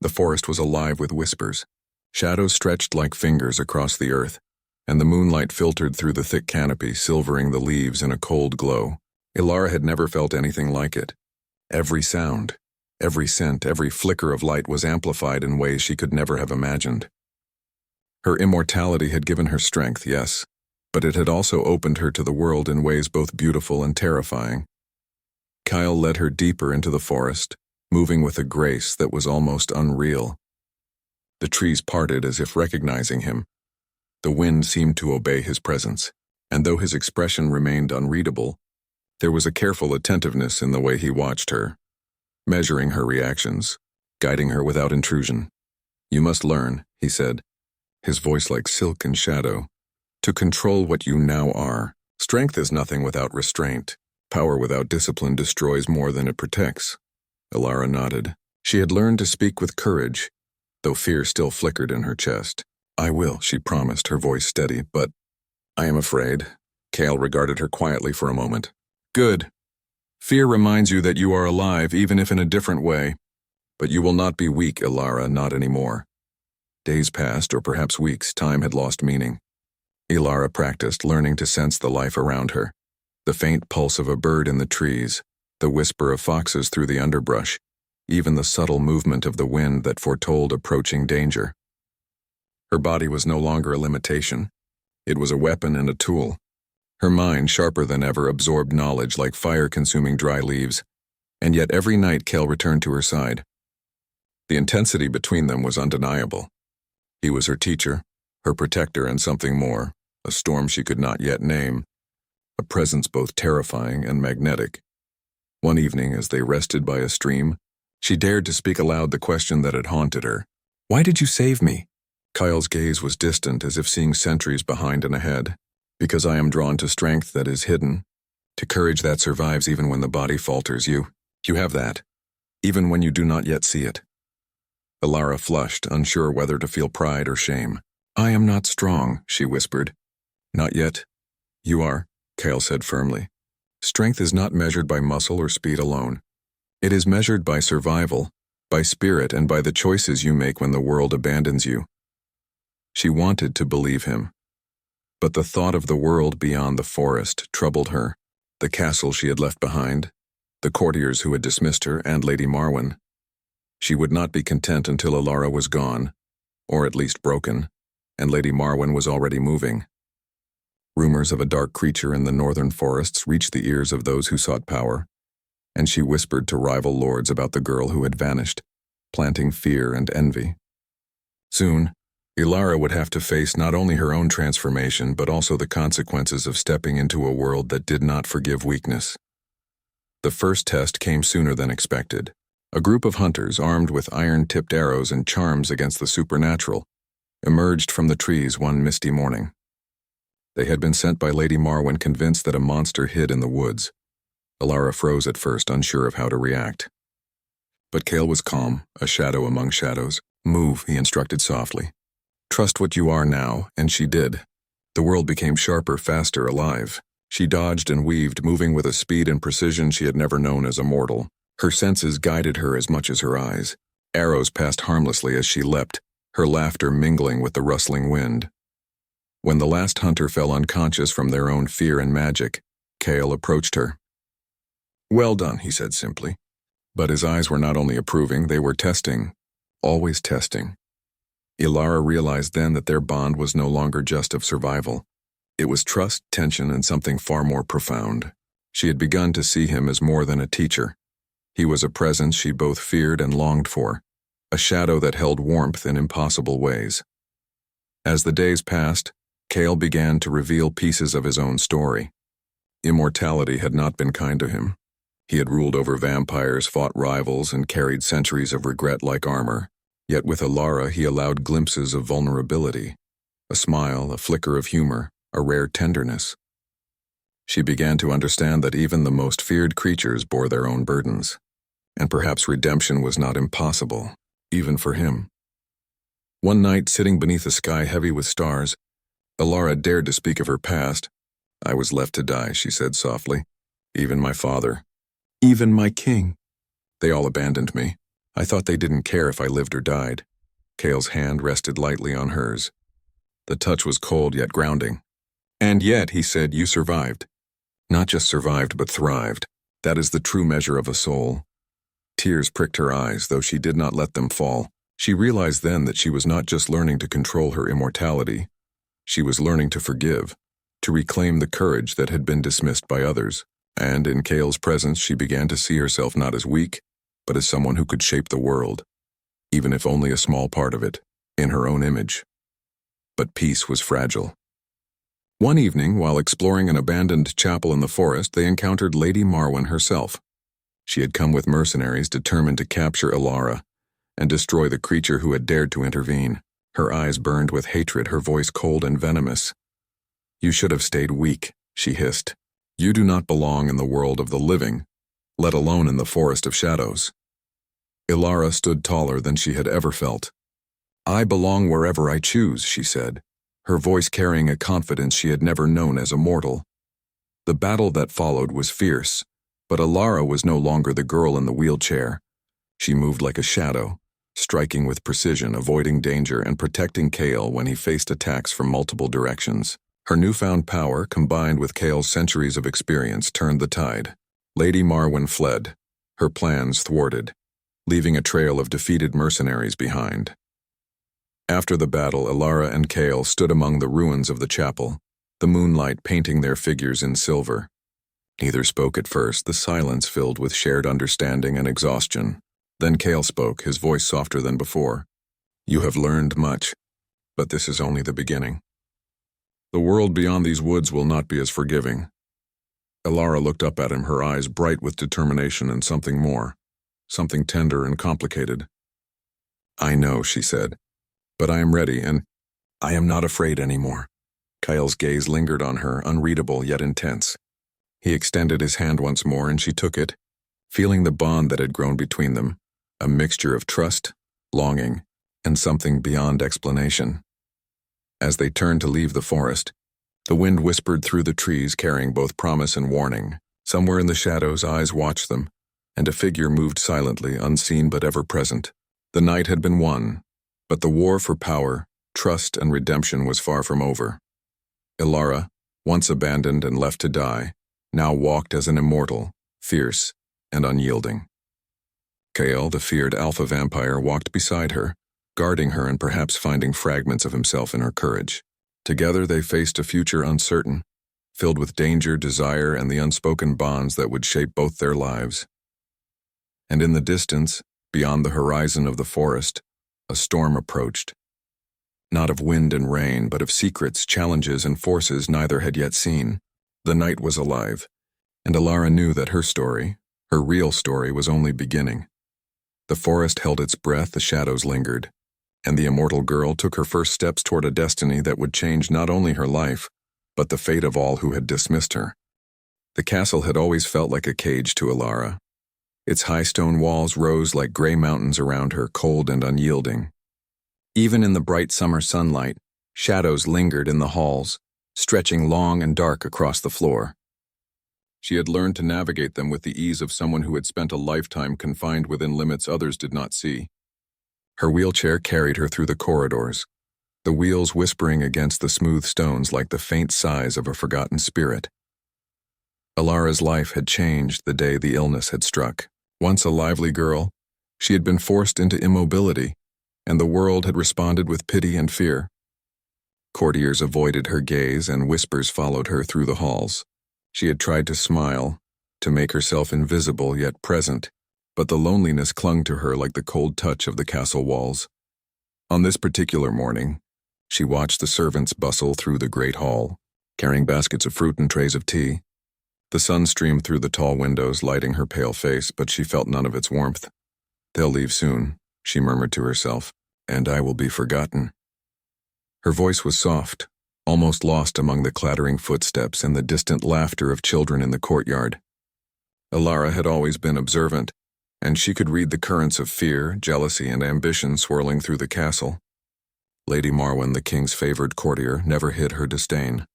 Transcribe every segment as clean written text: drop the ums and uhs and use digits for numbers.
The forest was alive with whispers. Shadows stretched like fingers across the earth, and the moonlight filtered through the thick canopy, silvering the leaves in a cold glow. Ilara had never felt anything like it. Every sound, every scent, every flicker of light was amplified in ways she could never have imagined. Her immortality had given her strength, yes, but it had also opened her to the world in ways both beautiful and terrifying. Kyle led her deeper into the forest, moving with a grace that was almost unreal. The trees parted as if recognizing him. The wind seemed to obey his presence, and though his expression remained unreadable, there was a careful attentiveness in the way he watched her, measuring her reactions, guiding her without intrusion. "You must learn," he said, his voice like silk and shadow, "to control what you now are. Strength is nothing without restraint. Power without discipline destroys more than it protects." Ilara nodded. She had learned to speak with courage, though fear still flickered in her chest. "I will," she promised, her voice steady, "but I am afraid." Kale regarded her quietly for a moment. "Good. Fear reminds you that you are alive, even if in a different way. But you will not be weak, Ilara, not anymore." Days passed, or perhaps weeks. Time had lost meaning. Ilara practiced, learning to sense the life around her. The faint pulse of a bird in the trees, the whisper of foxes through the underbrush, even the subtle movement of the wind that foretold approaching danger. Her body was no longer a limitation. It was a weapon and a tool. Her mind, sharper than ever, absorbed knowledge like fire consuming dry leaves, and yet every night Kel returned to her side. The intensity between them was undeniable. He was her teacher, her protector, and something more, a storm she could not yet name, a presence both terrifying and magnetic. One evening, as they rested by a stream, she dared to speak aloud the question that had haunted her. "Why did you save me?" Kyle's gaze was distant, as if seeing centuries behind and ahead. "Because I am drawn to strength that is hidden, to courage that survives even when the body falters. You have that, even when you do not yet see it." Ilara flushed, unsure whether to feel pride or shame. "I am not strong," she whispered. "Not yet. You are," Kale said firmly. "Strength is not measured by muscle or speed alone. It is measured by survival, by spirit, and by the choices you make when the world abandons you." She wanted to believe him, but the thought of the world beyond the forest troubled her. The castle she had left behind, the courtiers who had dismissed her, and Lady Marwen. She would not be content until Ilara was gone, or at least broken, and Lady Marwen was already moving. Rumors of a dark creature in the northern forests reached the ears of those who sought power, and she whispered to rival lords about the girl who had vanished, planting fear and envy. Soon, Ilara would have to face not only her own transformation but also the consequences of stepping into a world that did not forgive weakness. The first test came sooner than expected. A group of hunters, armed with iron-tipped arrows and charms against the supernatural, emerged from the trees one misty morning. They had been sent by Lady Marwen, convinced that a monster hid in the woods. Ilara froze at first, unsure of how to react. But Kale was calm, a shadow among shadows. "Move," he instructed softly. "Trust what you are now," and she did. The world became sharper, faster, alive. She dodged and weaved, moving with a speed and precision she had never known as a mortal. Her senses guided her as much as her eyes. Arrows passed harmlessly as she leapt, her laughter mingling with the rustling wind. When the last hunter fell unconscious from their own fear and magic, Kale approached her. "Well done," he said simply. But his eyes were not only approving, they were testing, always testing. Ilara realized then that their bond was no longer just of survival. It was trust, tension, and something far more profound. She had begun to see him as more than a teacher. He was a presence she both feared and longed for, a shadow that held warmth in impossible ways. As the days passed, Kale began to reveal pieces of his own story. Immortality had not been kind to him. He had ruled over vampires, fought rivals, and carried centuries of regret like armor. Yet with Ilara he allowed glimpses of vulnerability, a smile, a flicker of humor, a rare tenderness. She began to understand that even the most feared creatures bore their own burdens, and perhaps redemption was not impossible, even for him. One night, sitting beneath a sky heavy with stars, Ilara dared to speak of her past. "I was left to die," she said softly. "Even my father. Even my king. They all abandoned me. I thought they didn't care if I lived or died. Kale's hand rested lightly on hers. The touch was cold yet grounding. And yet, he said, you survived. Not just survived, but thrived. That is the true measure of a soul. Tears pricked her eyes, though she did not let them fall. She realized then that she was not just learning to control her immortality. She was learning to forgive, to reclaim the courage that had been dismissed by others. And in Kale's presence, she began to see herself not as weak, but as someone who could shape the world, even if only a small part of it, in her own image. But peace was fragile. One evening, while exploring an abandoned chapel in the forest, they encountered Lady Marwen herself. She had come with mercenaries determined to capture Ilara and destroy the creature who had dared to intervene. Her eyes burned with hatred, her voice cold and venomous. You should have stayed weak, she hissed. You do not belong in the world of the living, let alone in the forest of shadows. Ilara stood taller than she had ever felt. I belong wherever I choose, she said, her voice carrying a confidence she had never known as a mortal. The battle that followed was fierce, but Ilara was no longer the girl in the wheelchair. She moved like a shadow, striking with precision, avoiding danger and protecting Kale when he faced attacks from multiple directions. Her newfound power, combined with Kale's centuries of experience, turned the tide. Lady Marwen fled, her plans thwarted, leaving a trail of defeated mercenaries behind. After the battle, Ilara and Kale stood among the ruins of the chapel, the moonlight painting their figures in silver. Neither spoke at first, the silence filled with shared understanding and exhaustion. Then Kale spoke, his voice softer than before. You have learned much, but this is only the beginning. The world beyond these woods will not be as forgiving. Ilara looked up at him, her eyes bright with determination and something more, something tender and complicated. I know, she said, but I am ready, and I am not afraid anymore. Kyle's gaze lingered on her, unreadable yet intense. He extended his hand once more, and she took it, feeling the bond that had grown between them, a mixture of trust, longing, and something beyond explanation. As they turned to leave the forest, the wind whispered through the trees, carrying both promise and warning. Somewhere in the shadows, eyes watched them, and a figure moved silently, unseen but ever present. The night had been won, but the war for power, trust, and redemption was far from over. Ilara, once abandoned and left to die, now walked as an immortal, fierce, and unyielding. Kale, the feared alpha vampire, walked beside her, guarding her and perhaps finding fragments of himself in her courage. Together they faced a future uncertain, filled with danger, desire, and the unspoken bonds that would shape both their lives. And in the distance, beyond the horizon of the forest, a storm approached. Not of wind and rain, but of secrets, challenges, and forces neither had yet seen. The night was alive, and Ilara knew that her story, her real story, was only beginning. The forest held its breath, the shadows lingered, and the immortal girl took her first steps toward a destiny that would change not only her life, but the fate of all who had dismissed her. The castle had always felt like a cage to Ilara. Its high stone walls rose like gray mountains around her, cold and unyielding. Even in the bright summer sunlight, shadows lingered in the halls, stretching long and dark across the floor. She had learned to navigate them with the ease of someone who had spent a lifetime confined within limits others did not see. Her wheelchair carried her through the corridors, the wheels whispering against the smooth stones like the faint sighs of a forgotten spirit. Ilara's life had changed the day the illness had struck. Once a lively girl, she had been forced into immobility, and the world had responded with pity and fear. Courtiers avoided her gaze, and whispers followed her through the halls. She had tried to smile, to make herself invisible yet present, but the loneliness clung to her like the cold touch of the castle walls. On this particular morning, she watched the servants bustle through the great hall, carrying baskets of fruit and trays of tea. The sun streamed through the tall windows, lighting her pale face, but she felt none of its warmth. They'll leave soon, she murmured to herself, and I will be forgotten. Her voice was soft, almost lost among the clattering footsteps and the distant laughter of children in the courtyard. Ilara had always been observant, and she could read the currents of fear, jealousy, and ambition swirling through the castle. Lady Marwen, the king's favored courtier, never hid her disdain.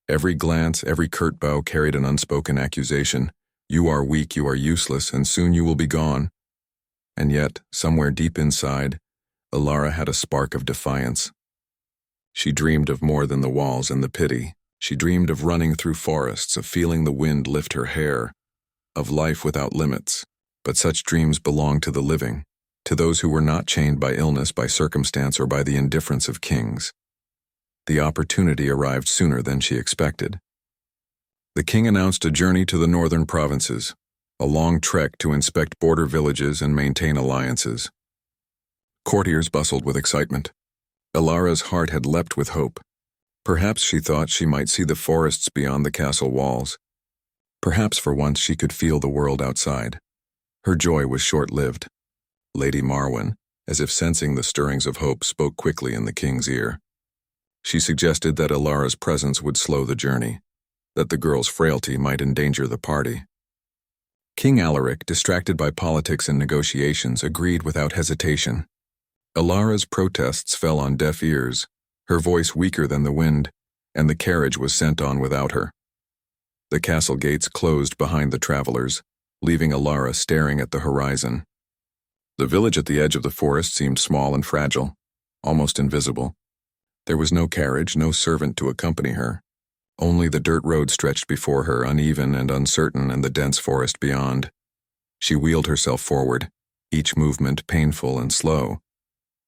Every glance, every curt bow carried an unspoken accusation. You are weak, you are useless, and soon you will be gone. And yet, somewhere deep inside, Ilara had a spark of defiance. She dreamed of more than the walls and the pity. She dreamed of running through forests, of feeling the wind lift her hair, of life without limits. But such dreams belong to the living, to those who were not chained by illness, by circumstance, or by the indifference of kings. The opportunity arrived sooner than she expected. The king announced a journey to the northern provinces, a long trek to inspect border villages and maintain alliances. Courtiers bustled with excitement. Ilara's heart had leapt with hope. Perhaps she thought she might see the forests beyond the castle walls. Perhaps for once she could feel the world outside. Her joy was short-lived. Lady Marwen, as if sensing the stirrings of hope, spoke quickly in the king's ear. She suggested that Ilara's presence would slow the journey, that the girl's frailty might endanger the party. King Alaric, distracted by politics and negotiations, agreed without hesitation. Ilara's protests fell on deaf ears, her voice weaker than the wind, and the carriage was sent on without her. The castle gates closed behind the travelers, leaving Ilara staring at the horizon. The village at the edge of the forest seemed small and fragile, almost invisible. There was no carriage, no servant to accompany her. Only the dirt road stretched before her, uneven and uncertain, and the dense forest beyond. She wheeled herself forward, each movement painful and slow,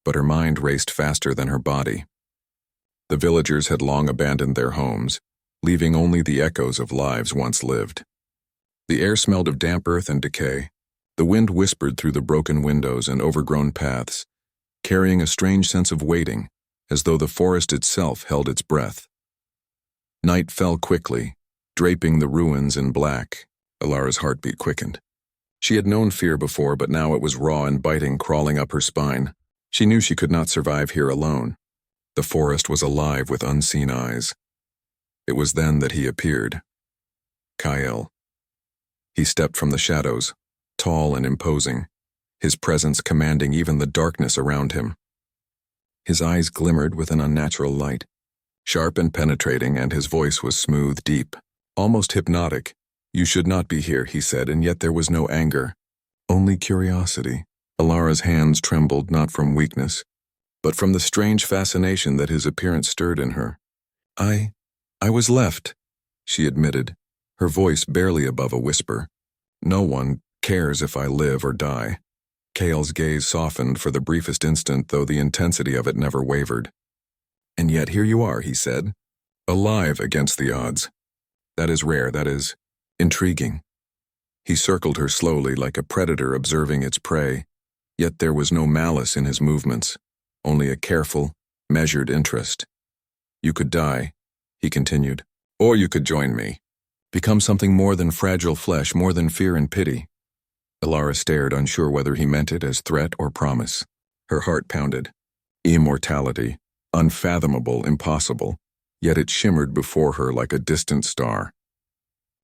but her mind raced faster than her body. The villagers had long abandoned their homes, leaving only the echoes of lives once lived. The air smelled of damp earth and decay. The wind whispered through the broken windows and overgrown paths, carrying a strange sense of waiting, as though the forest itself held its breath. Night fell quickly, draping the ruins in black. Ilara's heartbeat quickened. She had known fear before, but now it was raw and biting, crawling up her spine. She knew she could not survive here alone. The forest was alive with unseen eyes. It was then that he appeared. Kyle. He stepped from the shadows, tall and imposing, his presence commanding even the darkness around him. His eyes glimmered with an unnatural light, sharp and penetrating, and his voice was smooth, deep, almost hypnotic. "You should not be here," he said, and yet there was no anger, only curiosity. Ilara's hands trembled not from weakness, but from the strange fascination that his appearance stirred in her. I was left," she admitted, her voice barely above a whisper. "No one cares if I live or die." Kale's gaze softened for the briefest instant, though the intensity of it never wavered. "And yet here you are," he said, "alive against the odds. That is rare, that is intriguing." He circled her slowly like a predator observing its prey, yet there was no malice in his movements, only a careful, measured interest. "You could die," he continued, "or you could join me. Become something more than fragile flesh, more than fear and pity." Ilara stared, unsure whether he meant it as threat or promise. Her heart pounded. Immortality, unfathomable, impossible, yet it shimmered before her like a distant star.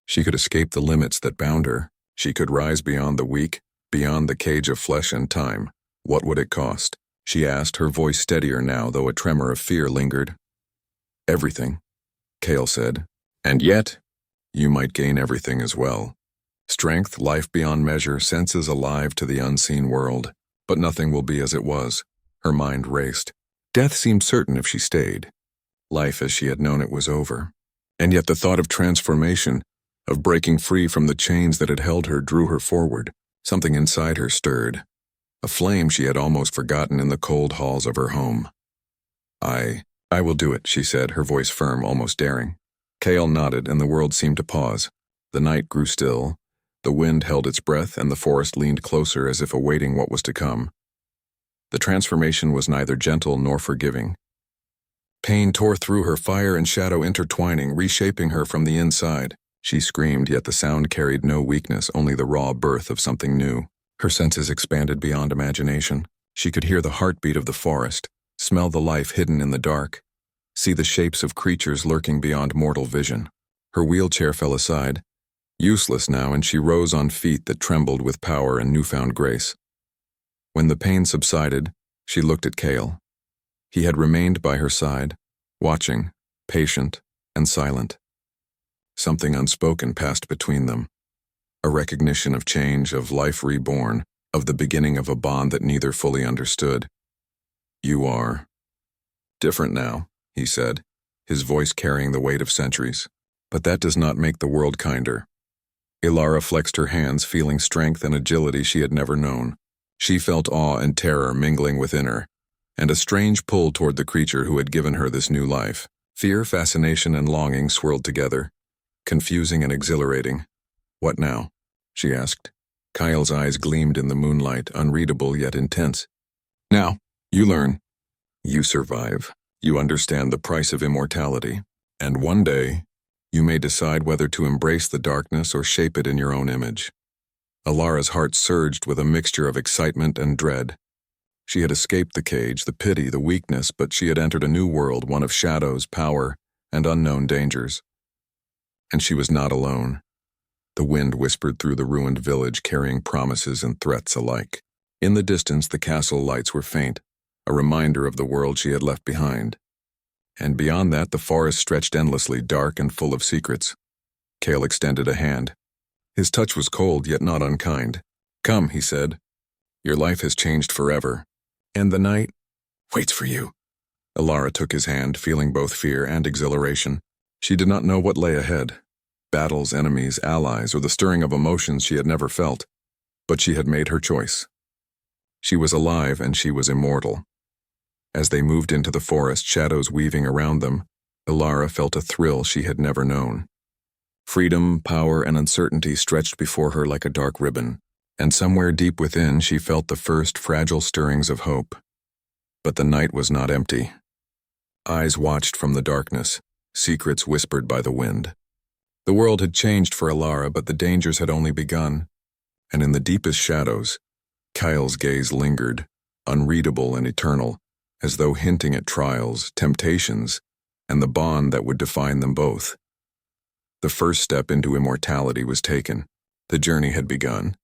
She could escape the limits that bound her. She could rise beyond the weak, beyond the cage of flesh and time. What would it cost? She asked, her voice steadier now, though a tremor of fear lingered. "Everything," Kale said. "And yet, you might gain everything as well. Strength, life beyond measure, senses alive to the unseen world. But nothing will be as it was." Her mind raced. Death seemed certain if she stayed. Life as she had known it was over. And yet the thought of transformation, of breaking free from the chains that had held her, drew her forward. Something inside her stirred. A flame she had almost forgotten in the cold halls of her home. I will do it," she said, her voice firm, almost daring. Kale nodded, and the world seemed to pause. The night grew still. The wind held its breath, and the forest leaned closer as if awaiting what was to come. The transformation was neither gentle nor forgiving. Pain tore through her, fire and shadow intertwining, reshaping her from the inside. She screamed, yet the sound carried no weakness, only the raw birth of something new. Her senses expanded beyond imagination. She could hear the heartbeat of the forest, smell the life hidden in the dark, see the shapes of creatures lurking beyond mortal vision. Her wheelchair fell aside, useless now, and she rose on feet that trembled with power and newfound grace. When the pain subsided, she looked at Kale. He had remained by her side, watching, patient and silent. Something unspoken passed between them. A recognition of change, of life reborn, of the beginning of a bond that neither fully understood. "You are different now," he said, his voice carrying the weight of centuries. "But that does not make the world kinder." Ilara flexed her hands, feeling strength and agility she had never known. She felt awe and terror mingling within her, and a strange pull toward the creature who had given her this new life. Fear, fascination, and longing swirled together, confusing and exhilarating. "What now?" she asked. Kyle's eyes gleamed in the moonlight, unreadable yet intense. "Now, you learn. You survive. You understand the price of immortality. And one day, you may decide whether to embrace the darkness or shape it in your own image." Ilara's heart surged with a mixture of excitement and dread. She had escaped the cage, the pity, the weakness, but she had entered a new world, one of shadows, power, and unknown dangers. And she was not alone. The wind whispered through the ruined village, carrying promises and threats alike. In the distance, the castle lights were faint, a reminder of the world she had left behind. And beyond that, the forest stretched endlessly, dark and full of secrets. Kale extended a hand. His touch was cold, yet not unkind. "Come," he said. "Your life has changed forever. And the night waits for you." Ilara took his hand, feeling both fear and exhilaration. She did not know what lay ahead. Battles, enemies, allies, or the stirring of emotions she had never felt. But she had made her choice. She was alive, and she was immortal. As they moved into the forest, shadows weaving around them, Ilara felt a thrill she had never known. Freedom, power, and uncertainty stretched before her like a dark ribbon, and somewhere deep within she felt the first fragile stirrings of hope. But the night was not empty. Eyes watched from the darkness, secrets whispered by the wind. The world had changed for Ilara, but the dangers had only begun. And in the deepest shadows, Kyle's gaze lingered, unreadable and eternal, as though hinting at trials, temptations, and the bond that would define them both. The first step into immortality was taken. The journey had begun,